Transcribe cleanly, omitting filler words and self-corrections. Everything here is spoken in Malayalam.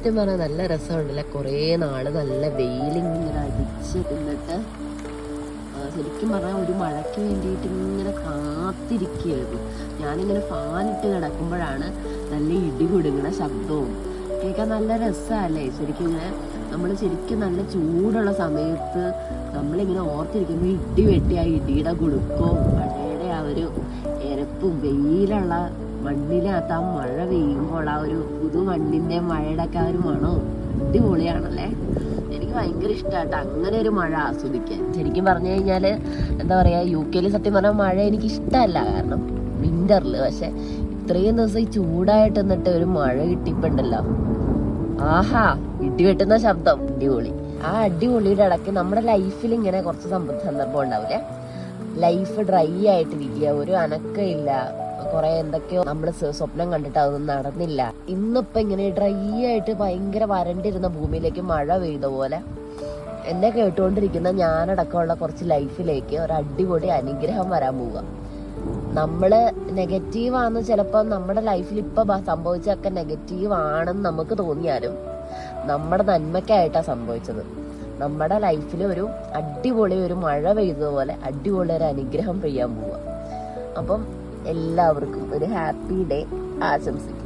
സത്യം പറഞ്ഞാൽ നല്ല രസമുണ്ടല്ലേ. കുറേ നാള് നല്ല വെയിലിങ്ങനെ അടിച്ച് നിന്നിട്ട് ശരിക്കും പറഞ്ഞാൽ ഒരു മഴയ്ക്ക് വേണ്ടിയിട്ട് ഇങ്ങനെ കാത്തിരിക്കുകയായിരുന്നു. ഞാനിങ്ങനെ ഫാനിട്ട് കിടക്കുമ്പോഴാണ് നല്ല ഇടി കുടുങ്ങുന്ന ശബ്ദവും കേൾക്കാൻ നല്ല രസമല്ലേ. ശരിക്കും ഇങ്ങനെ നമ്മൾ ശരിക്കും നല്ല ചൂടുള്ള സമയത്ത് നമ്മളിങ്ങനെ ഓർത്തിരിക്കുമ്പോൾ ഇടി വെട്ടി ആ ഇടിയുടെ കുടുക്കവും മഴയുടെ ആ ഒരു എരപ്പും വെയിലുള്ള മണ്ണിനകത്ത് ആ മഴ പെയ്യുമ്പോൾ ആ ഒരു പുതു മണ്ണിന്റെ മഴയുടെ ഒക്കെ ആ ഒരു മണവും അടിപൊളിയാണല്ലേ. എനിക്ക് ഭയങ്കര ഇഷ്ടമായിട്ട് അങ്ങനെ ഒരു മഴ ആസ്വദിക്കാൻ. ശരിക്കും പറഞ്ഞു കഴിഞ്ഞാൽ എന്താ പറയാ, UK സത്യം പറഞ്ഞാൽ മഴ എനിക്ക് ഇഷ്ടമല്ല, കാരണം വിന്ററിൽ. പക്ഷെ ഇത്രയും ദിവസം ഈ ചൂടായിട്ട് നിന്നിട്ട് ഒരു മഴ കിട്ടിയപ്പോണ്ടല്ലോ, ആഹാ, ഇടി വെട്ടുന്ന ശബ്ദം അടിപൊളി. ആ അടിപൊളിയുടെ ഇടയ്ക്ക് നമ്മുടെ ലൈഫിൽ ഇങ്ങനെ കുറച്ച് സന്ദർഭം ഉണ്ടാവില്ലേ, ലൈഫ് ഡ്രൈ ആയിട്ടിരിക്കുക, ഒരു അനക്കമില്ല, കുറെ എന്തൊക്കെയോ നമ്മൾ സ്വപ്നം കണ്ടിട്ട് അതൊന്നും നടന്നില്ല. ഇന്നിപ്പോ ഇങ്ങനെ ഡ്രൈ ആയിട്ട് ഭയങ്കര വരണ്ടിരുന്ന ഭൂമിയിലേക്ക് മഴ പെയ്ത പോലെ എന്നെ കേട്ടുകൊണ്ടിരിക്കുന്ന ഞാനടക്കമുള്ള കുറച്ച് ലൈഫിലേക്ക് ഒരു അടിപൊളി അനുഗ്രഹം വരാൻ പോവുക. നമ്മള് നെഗറ്റീവാന്ന് ചിലപ്പോൾ നമ്മുടെ ലൈഫിൽ ഇപ്പൊ സംഭവിച്ചൊക്കെ നെഗറ്റീവ് ആണെന്ന് നമുക്ക് തോന്നിയാലും നമ്മുടെ നന്മയ്ക്കായിട്ടാണ് സംഭവിച്ചത്. നമ്മുടെ ലൈഫിൽ ഒരു അടിപൊളി ഒരു മഴ പെയ്തതുപോലെ അടിപൊളി ഒരു അനുഗ്രഹം പെയ്യാൻ പോവുക. അപ്പം എല്ലാവർക്കും ഒരു ഹാപ്പി ഡേ ആശംസിക്കും.